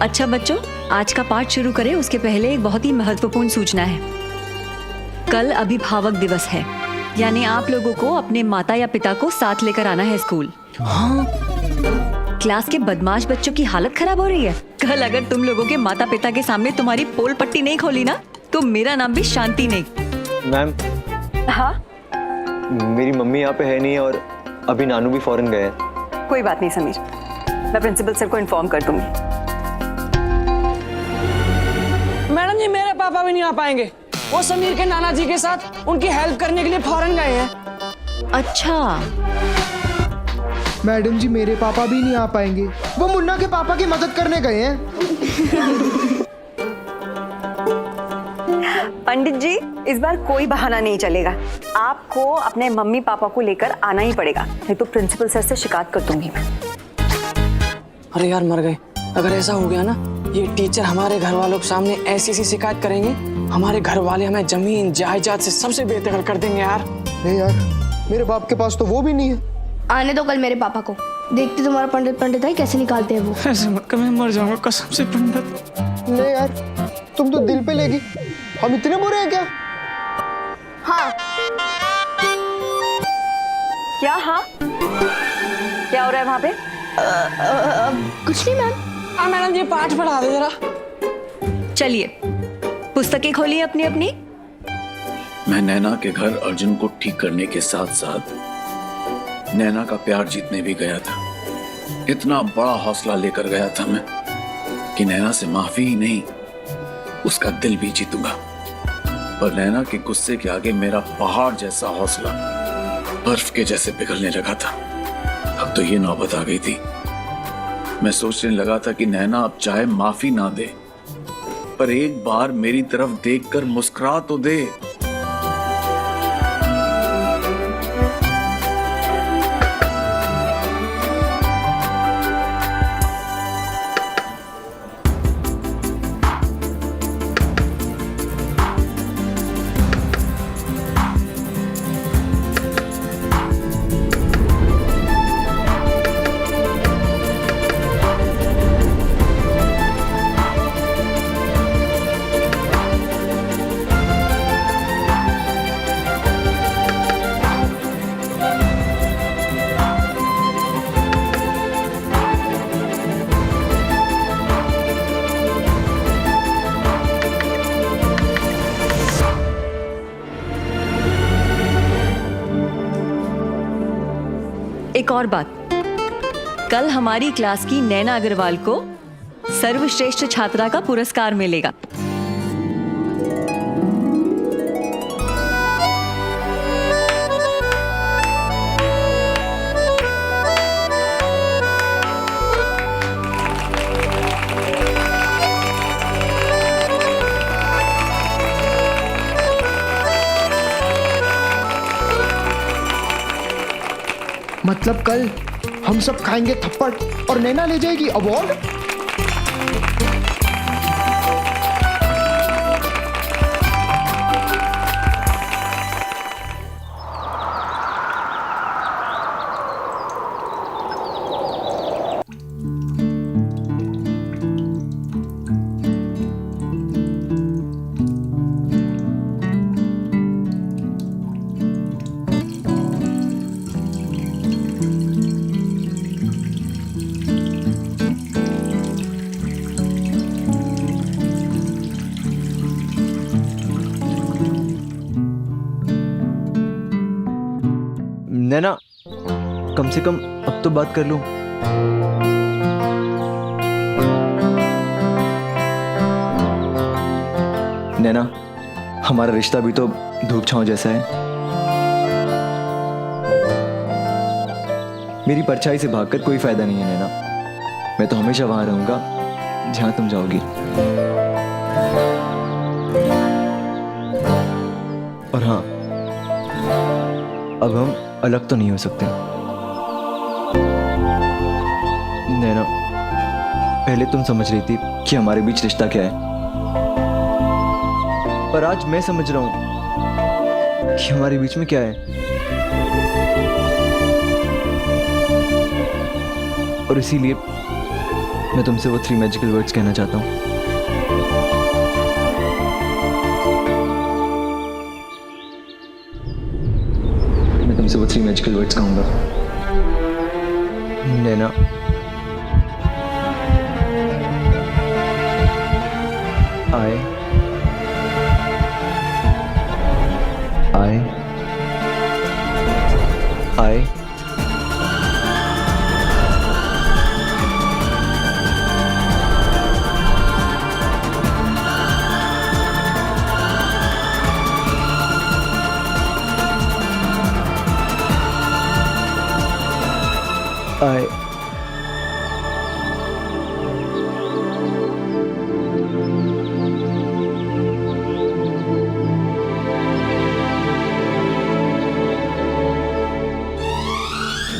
अच्छा बच्चों, आज का पाठ शुरू करें उसके पहले एक बहुत ही महत्वपूर्ण सूचना है। कल अभिभावक दिवस है, यानी आप लोगों को अपने माता या पिता को साथ लेकर आना है स्कूल। हाँ? क्लास के बदमाश बच्चों की हालत खराब हो रही है। कल अगर तुम लोगों के माता पिता के सामने तुम्हारी पोल पट्टी नहीं खोली ना, तो मेरा नाम भी शांति नहीं। मैम। हाँ? मेरी मम्मी यहाँ पे है नहीं और अभी नानू भी फॉरेन गए हैं। कोई बात नहीं समीर, मैं प्रिंसिपल सर को इन्फॉर्म कर दूंगी। मैडम जी, मेरे पापा भी नहीं आ पाएंगे। वो समीर के नाना जी के साथ उनकी हेल्प करने के लिए फॉरेन गए हैं। अच्छा। मैडम जी, मेरे पापा भी नहीं आ पाएंगे। वो मुन्ना के पापा की मदद करने गए हैं। पंडित जी, इस बार कोई बहाना नहीं चलेगा। आपको अपने मम्मी पापा को लेकर आना ही पड़ेगा, नहीं तो प्रिंसिपल सर से शिकायत कर दूंगी मैं। अरे यार, मर गए। अगर ऐसा हो गया ना, ये टीचर हमारे घर वालों के सामने ऐसी शिकायत करेंगे, हमारे घर वाले हमें जमीन जायदाद से सबसे बेदखल कर देंगे यार। नहीं यार, मेरे बाप के पास तो वो भी नहीं है। आने दो कल मेरे पापा को, देखते तुम्हारा पंडित है कैसे निकालते हैं वो। ऐसे मत कर, मैं मर जाऊंगा कसम से पंडित। नहीं यार, तुम तो दिल पे लेगी। हम इतने बुरे हैं क्या? हाँ। क्या? हाँ क्या हो रहा है वहाँ पे? कुछ नहीं मैम। मैडम जी, पाठ पढ़ा दे जरा। चलिए, पुस्तकें खोलिए अपनी अपनी। मैं नैना के घर अर्जुन को ठीक करने के साथ साथ नैना का प्यार जीतने भी गया था। इतना बड़ा हौसला लेकर गया था मैं कि नैना से माफी ही नहीं, उसका दिल भी जीतूंगा। पर नैना के गुस्से के आगे मेरा पहाड़ जैसा हौसला बर्फ के जैसे पिघलने लगा था। अब तो ये नौबत आ गई थी। मैं सोचने लगा था कि नैना अब चाहे माफी ना दे, पर एक बार मेरी तरफ देखकर मुस्कुरा तो दे। एक और बात, कल हमारी क्लास की नैना अग्रवाल को सर्वश्रेष्ठ छात्रा का पुरस्कार मिलेगा। मतलब कल हम सब खाएंगे थप्पड़ और नैना ले जाएगी अवार्ड। नैना, कम से कम अब तो बात कर लूं। नैना, हमारा रिश्ता भी तो धूप छांव जैसा है। मेरी परछाई से भागकर कोई फायदा नहीं है नैना। मैं तो हमेशा वहां रहूंगा जहां तुम जाओगी। और हाँ, अब हम अलग तो नहीं हो सकते। नैना, पहले तुम समझ रही थी कि हमारे बीच रिश्ता क्या है, पर आज मैं समझ रहा हूं कि हमारे बीच में क्या है। और इसीलिए मैं तुमसे वो 3 मैजिकल वर्ड्स कहना चाहता हूँ। मैं तुमसे वो 3 मैजिकल वर्ड्स कहूँगा। नैना, I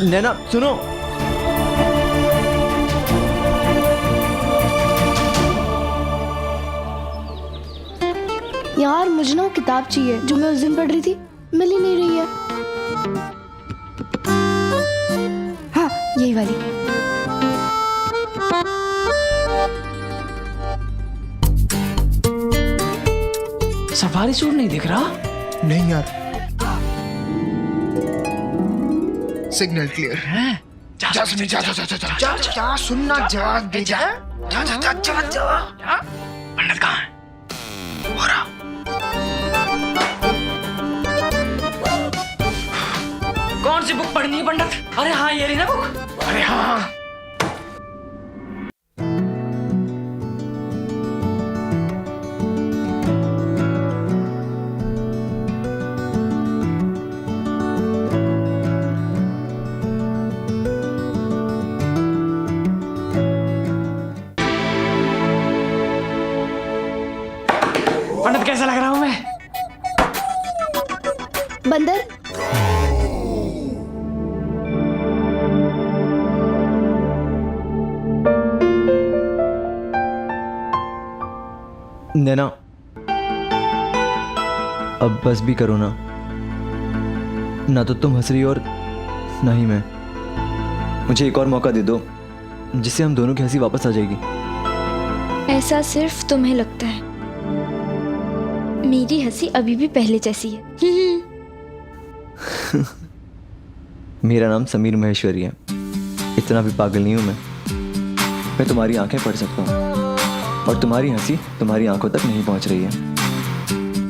नैना सुनो। यार मुझे ना वो किताब चाहिए जो मैं उस दिन पढ़ रही थी, मिल ही नहीं रही है। हाँ यही वाली। सफारी सूट नहीं दिख रहा। नहीं यार, सिग्नल क्लियर है। जा सुन, जा जा जा जा जा जा सुनना, जा दे जा जा जा जा जा जा। पंडित कहाँ है? हो रहा। कौन सी बुक पढ़नी है पंडित? अरे हाँ ये रही ना बुक। अरे हाँ। पंडित कैसा लग रहा हूं मैं? बंदर। नैना, अब बस भी करो ना। ना तो तुम हंस रही और ना ही मैं। मुझे एक और मौका दे दो जिससे हम दोनों की हंसी वापस आ जाएगी। ऐसा सिर्फ तुम्हें लगता है। मेरी हंसी अभी भी पहले जैसी है। मेरा नाम समीर महेश्वरी है। इतना भी पागल नहीं हूं मैं तुम्हारी आंखें पढ़ सकता हूँ और तुम्हारी हंसी तुम्हारी आंखों तक नहीं पहुंच रही है।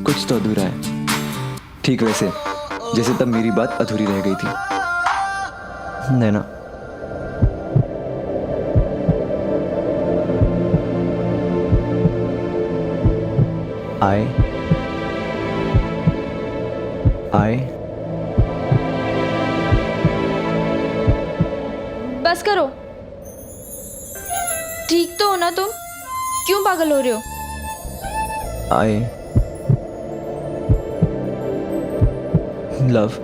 कुछ तो अधूरा है, ठीक वैसे जैसे तब मेरी बात अधूरी रह गई थी। नैना, I बस करो। ठीक तो हो ना तुम? क्यों पागल हो रहे हो? I love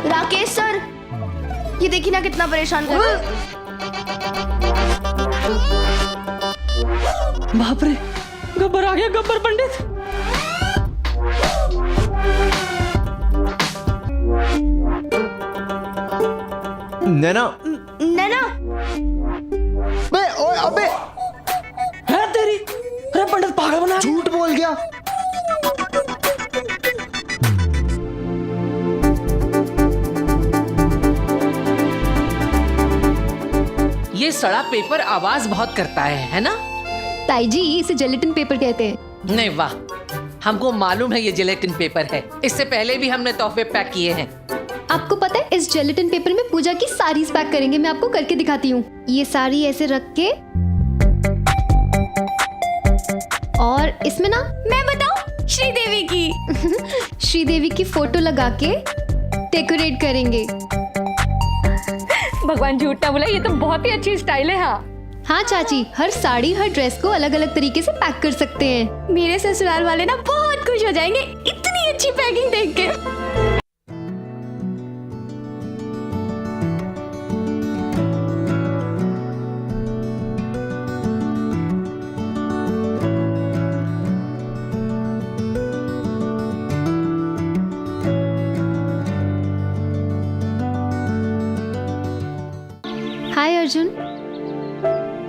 राकेश सर, ये देखिए ना कितना परेशान कर रहा है। बाप रे, गब्बर आ गया। गब्बर पंडित। नैना, नैना। बे ओए अबे, है तेरी। अरे पंडित पागल बना। झूठ बोल गया। ये सड़ा पेपर आवाज बहुत करता है ना? ताई जी, इसे जेलेटिन पेपर कहते हैं। नहीं, वाह, हमको मालूम है ये जेलेटिन पेपर है। इससे पहले भी हमने तोहफे पैक किए हैं। आपको पता है, इस जेलेटिन पेपर में पूजा की साड़ीज पैक करेंगे। मैं आपको करके दिखाती हूँ। ये साड़ी ऐसे रख के और इसमें ना, मैं बताऊं, श्रीदेवी की श्रीदेवी की फोटो लगा के डेकोरेट करेंगे। भगवान झूठा बोला, ये तो बहुत ही अच्छी स्टाइल है। हाँ चाची, हर साड़ी हर ड्रेस को अलग अलग तरीके से पैक कर सकते हैं। मेरे ससुराल वाले ना बहुत खुश हो जाएंगे इतनी अच्छी पैकिंग देख के। हाय अर्जुन।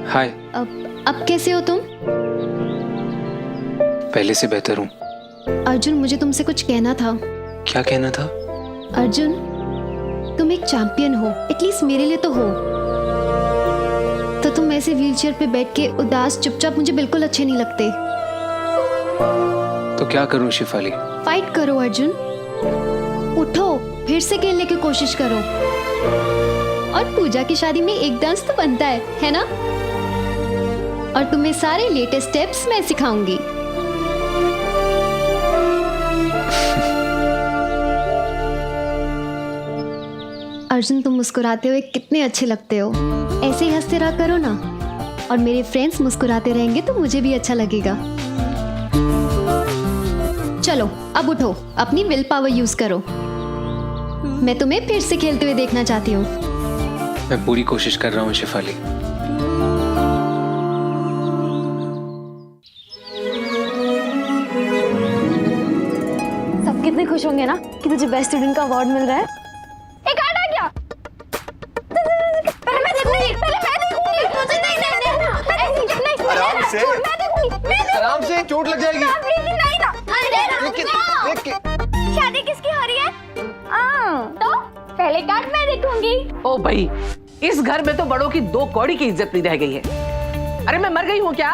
हाय। अब कैसे हो तुम? पहले से बेहतर हूँ। अर्जुन, मुझे तुमसे कुछ कहना था। क्या कहना था? अर्जुन, तुम एक चैंपियन हो, एटलीस्ट मेरे लिए तो हो। तो तुम ऐसे व्हीलचेयर पे बैठ के उदास चुपचाप मुझे बिल्कुल अच्छे नहीं लगते। तो क्या करूँ शिफाली? फाइट करो अर्जुन, उठो, फिर से खेलने की कोशिश करो। और पूजा की शादी में एक डांस तो बनता है ना? और तुम्हें सारे लेटेस्ट स्टेप्स मैं सिखाऊंगी। अर्जुन, तुम मुस्कुराते हुए कितने अच्छे लगते हो। ऐसे ही हंसते रहा करो ना, और मेरे फ्रेंड्स मुस्कुराते रहेंगे तो मुझे भी अच्छा लगेगा। चलो अब उठो, अपनी विल पावर यूज करो। मैं तुम्हें फिर से खेलते हुए देखना चाहती हूँ। मैं पूरी कोशिश कर रहा हूँ शिफाली। सब कितने खुश होंगे ना कि तुझे बेस्ट स्टूडेंट का अवार्ड मिल रहा है। एक कार्ड आ गया। पहले मैं देखूंगी, मुझे नहीं। आराम से, मैं देखूंगी। आराम से, चोट लग जाएगी। नहीं ना। देख के। शादी किसकी हो रही है? तो पहले कार्ड मैं देखूंगी। ओ भाई, इस घर में तो बड़ों की 2 कौड़ी की इज्जत नहीं रह गई है। अरे मैं मर गई हूँ क्या?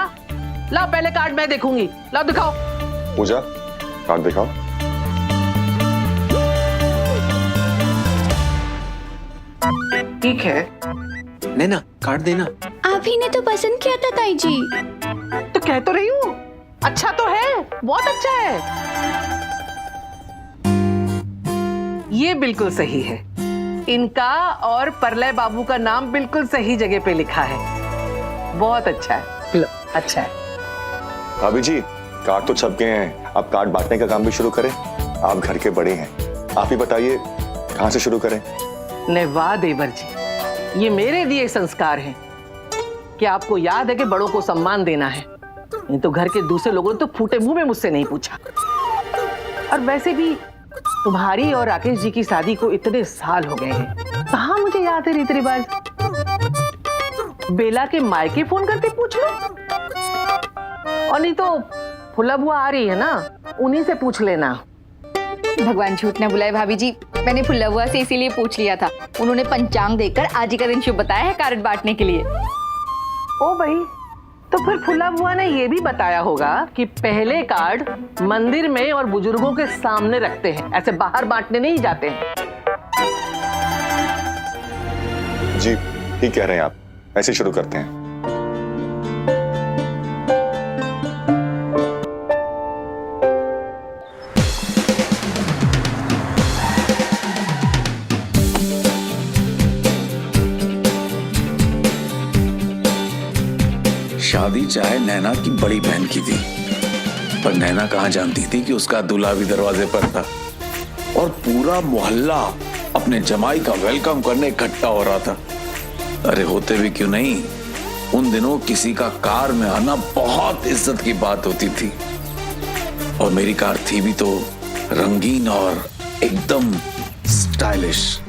लाओ पहले कार्ड मैं देखूंगी। लाओ दिखाओ। पूजा, कार्ड दिखाओ। ठीक है। नैना, कार्ड देना। आप ही ने तो पसंद किया था ताई जी। तो कह तो रही हूँ, अच्छा तो है, बहुत अच्छा है। ये बिल्कुल सही है। इनका और परलय बाबू का नाम बिल्कुल सही जगह पे लिखा है। बहुत अच्छा है। लो, अच्छा है। भाभी जी, कार्ड तो छप गए हैं, अब कार्ड बांटने का काम भी शुरू करें। आप घर के बड़े हैं, आप ही बताइए कहाँ से शुरू करें? वाह देवर जी, ये मेरे दिए संस्कार हैं कि आपको याद है कि बड़ों को सम्मान देना है। नहीं तो घर के दूसरे लोगों ने तो फूटे मुंह में मुझसे नहीं पूछा। और वैसे भी तुम्हारी और राकेश जी की शादी को इतने साल हो गए हैं, कहाँ मुझे याद है रीति रिवाज। बेला के मायके फोन करके पूछ लो, और नहीं तो फुला बुआ आ रही है ना, उन्हीं से पूछ लेना। भगवान झूठ न बुलाए भाभी जी, मैंने फुल्ला बुआ से इसीलिए पूछ लिया था। उन्होंने पंचांग देखकर आज ही का दिन शुभ बताया है कार्ड बांटने के लिए। ओ भाई, तो फिर फुल्ला बुआ ने ये भी बताया होगा कि पहले कार्ड मंदिर में और बुजुर्गों के सामने रखते हैं, ऐसे बाहर बांटने नहीं जाते हैं। जी ठीक कह रहे हैं आप, ऐसे शुरू करते हैं। शादी चाहे नैना की बड़ी बहन की थी, पर नैना कहाँ जानती थी कि उसका दूल्हा भी दरवाजे पर था और पूरा मोहल्ला अपने जमाई का वेलकम करने इकट्ठा हो रहा था। अरे होते भी क्यों नहीं, उन दिनों किसी का कार में आना बहुत इज्जत की बात होती थी। और मेरी कार थी भी तो रंगीन और एकदम स्टाइलिश।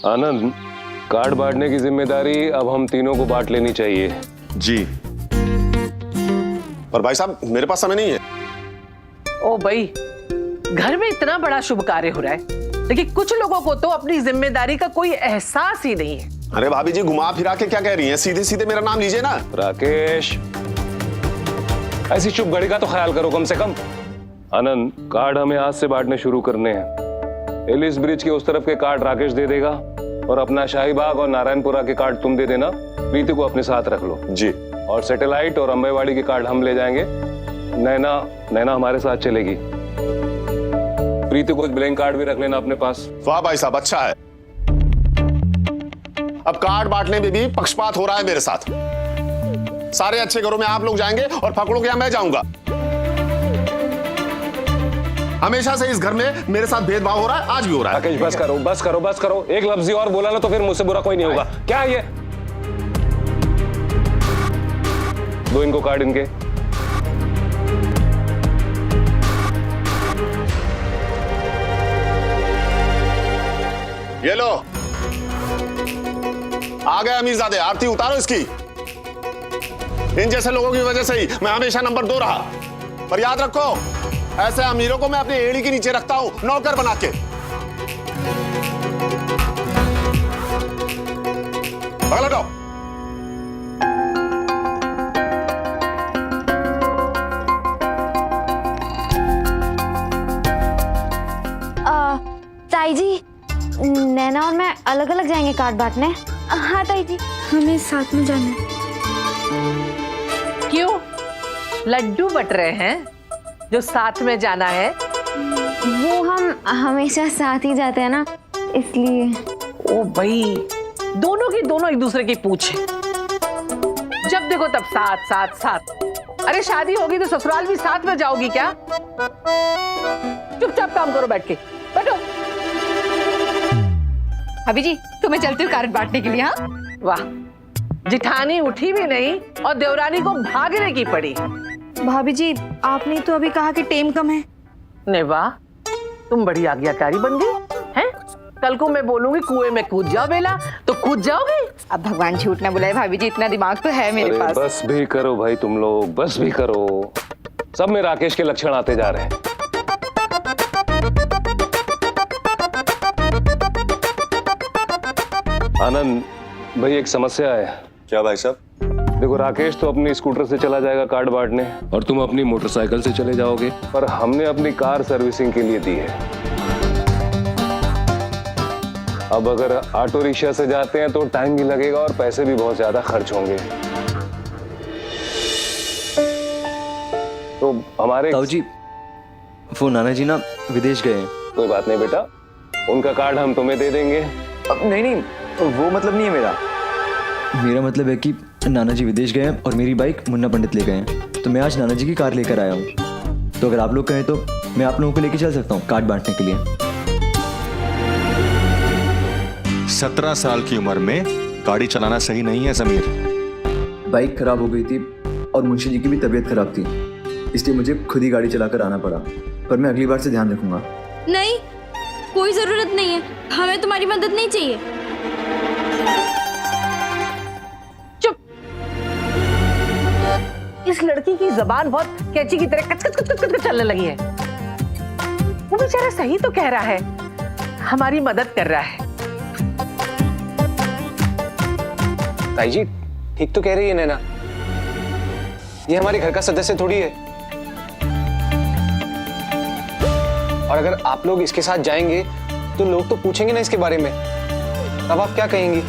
आनंद, कार्ड बांटने की जिम्मेदारी अब हम तीनों को बांट लेनी चाहिए। जी, पर भाई साहब मेरे पास समय नहीं है। ओ भाई, घर में इतना बड़ा शुभ कार्य हो रहा है, लेकिन कुछ लोगों को तो अपनी जिम्मेदारी का कोई एहसास ही नहीं है। अरे भाभी जी, घुमा फिरा के क्या कह रही हैं? सीधे सीधे मेरा नाम लीजिए ना। राकेश, ऐसी शुभ घड़ी का तो ख्याल करो कम से कम। आनंद, कार्ड हमें आज से बांटने शुरू करने हैं। एलिस ब्रिज के उस तरफ के कार्ड राकेश दे देगा और अपना शाहीबाग और नारायणपुरा के कार्ड तुम दे देना। प्रीति को अपने साथ रख लो। जी। और सैटेलाइट और अंबेवाड़ी के कार्ड हम ले जाएंगे। नैना हमारे साथ चलेगी। प्रीति को एक ब्लैंक कार्ड भी रख लेना अपने पास। वाह भाई साहब, अच्छा है। अब कार्ड बांटने में भी पक्षपात हो रहा है मेरे साथ। सारे अच्छे घरों में आप लोग जाएंगे और फकड़ों के यहां मैं जाऊंगा। हमेशा से इस घर में मेरे साथ भेदभाव हो रहा है, आज भी हो रहा है। राकेश, बस करो। एक लफ्ज और बोला ना तो फिर मुझसे बुरा कोई नहीं होगा। क्या है ये? दो इनको कार्ड इनके। ये लो, आ गए अमीरजादे, आरती उतारो इसकी। इन जैसे लोगों की वजह से ही मैं हमेशा नंबर 2 रहा। पर याद रखो, ऐसे अमीरों को मैं अपनी एड़ी के नीचे रखता हूं, नौकर बना के। हटाओ। ताई जी, नैना और मैं अलग अलग जाएंगे कार्ड बांटने। हाँ ताई जी। हमें साथ में जाना है। क्यों लड्डू बट रहे हैं जो साथ में जाना है? वो हम हमेशा साथ ही जाते हैं ना, इसलिए। ओ भाई, दोनों की दोनों एक दूसरे की पूछ है। जब देखो तब साथ साथ साथ। अरे शादी होगी तो ससुराल भी साथ में जाओगी क्या? चुपचाप काम करो, बैठ के बैठो। भाभी जी तो मैं चलती हूँ कार्ड बांटने के लिए। हाँ वाह, जिठानी उठी भी नहीं और देवरानी को भागने की पड़ी। भाभी जी आपने तो अभी कहा कि टेम कम है। नहीं वाह, तुम बड़ी आज्ञाकारी बन गई हैं? कल को मैं बोलूंगी कुएं में कूद जाओ बेला, तो कूद जाओगे? अब भगवान झूठ ना बुलाए भाभी जी, इतना दिमाग तो है मेरे अरे पास। बस भी करो भाई तुम लोग, बस भी करो। सब में राकेश के लक्षण आते जा रहे हैं। आनंद भाई, एक समस्या है। क्या भाई साहब? देखो, राकेश तो अपनी स्कूटर से चला जाएगा कार्ड बांटने और तुम अपनी मोटरसाइकिल से चले जाओगे, पर हमने अपनी कार सर्विसिंग के लिए दी है। अब अगर ऑटो रिक्शा से जाते हैं तो टाइम भी लगेगा और पैसे भी बहुत ज्यादा खर्च होंगे। तो हमारे ताऊ जी, वो नाना जी ना विदेश गए हैं। कोई बात नहीं बेटा, उनका कार्ड हम तुम्हें दे देंगे। नहीं, वो मतलब नहीं है मेरा। मेरा मतलब है कि नाना जी विदेश गए हैं और मेरी बाइक मुन्ना पंडित ले गए हैं, तो मैं आज नाना जी की कार लेकर आया हूँ। तो अगर आप लोग कहें तो मैं आप लोगों को लेकर चल सकता हूँ कार्ड बांटने के लिए। 17 साल की उम्र में गाड़ी चलाना सही नहीं है समीर। बाइक खराब हो गई थी और मुंशी जी की भी तबीयत खराब थी, इसलिए मुझे खुद ही गाड़ी चलाकर आना पड़ा। पर मैं अगली बार से ध्यान रखूंगा। नहीं, कोई जरूरत नहीं है, हमें तुम्हारी मदद नहीं चाहिए। चुप। इस लड़की की जबान बहुत कैंची की तरह कच कच कच कच कच चलने लगी है। वो बेचारा सही तो कह रहा है, हमारी मदद कर रहा है। ताई जी ठीक तो कह रही है नैना, ये हमारे घर का सदस्य थोड़ी है। और अगर आप लोग इसके साथ जाएंगे तो लोग तो पूछेंगे ना इसके बारे में, तब आप क्या कहेंगी?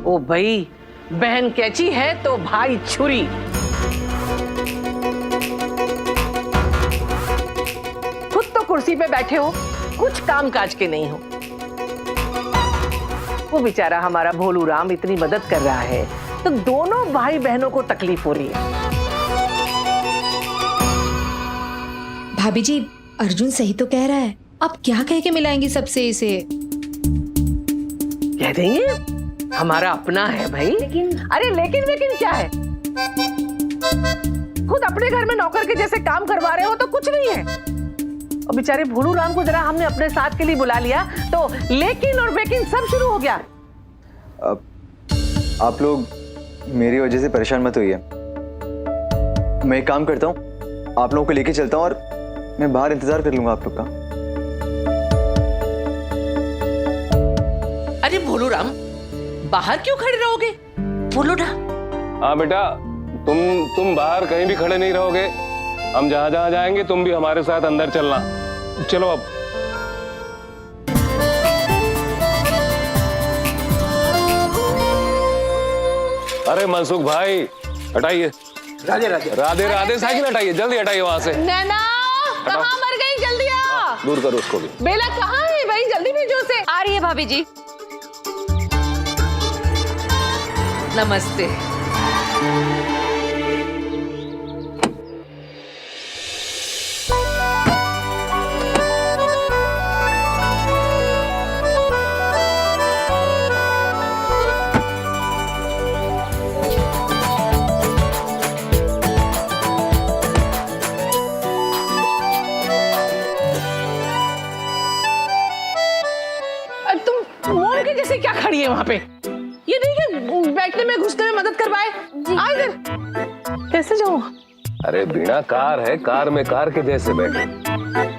ओ भाई, बहन कैची है तो भाई छुरी। खुद तो कुर्सी पे बैठे हो, कुछ काम काज के नहीं हो। वो बेचारा हमारा भोलू राम इतनी मदद कर रहा है तो दोनों भाई बहनों को तकलीफ हो रही है। भाभी जी अर्जुन सही तो कह रहा है, आप क्या कह के मिलाएंगी सबसे इसे? कह देंगे हमारा अपना है भाई। अरे लेकिन क्या है? खुद अपने घर में नौकर के जैसे काम करवा रहे हो तो कुछ नहीं है। और बेचारे भोलू राम को जरा हमने अपने साथ के लिए बुला लिया तो लेकिन और बेकिन सब शुरू हो गया। आप लोग मेरी वजह से परेशान मत होइए। मैं एक काम करता हूँ, आप लोगों को लेके चलता हूँ और मैं बाहर इंतजार कर लूंगा आप लोग का। अरे भोलू राम, बाहर क्यों खड़े रहोगे? बोलो ना। हाँ बेटा, तुम बाहर कहीं भी खड़े नहीं रहोगे। हम जहां जहां जाएंगे तुम भी हमारे साथ अंदर चलना। चलो अब। अरे मनसुख भाई, हटाइए। राधे राधे। राधे राधे, साइकिल हटाइए, जल्दी हटाइए वहां से। नैना कहाँ मर गई? जल्दी आ। दूर करो उसको भी। बेला कहाँ है भाई? जल्दी भेजो उसे। आ रही है भाभी जी। नमस्ते। खड़ी है वहां पे? ये नहीं कि बैठने में घुसने में मदद कर पाए। आ इधर। कैसे जाऊं? अरे बिना कार है, कार में कार के जैसे बैठे।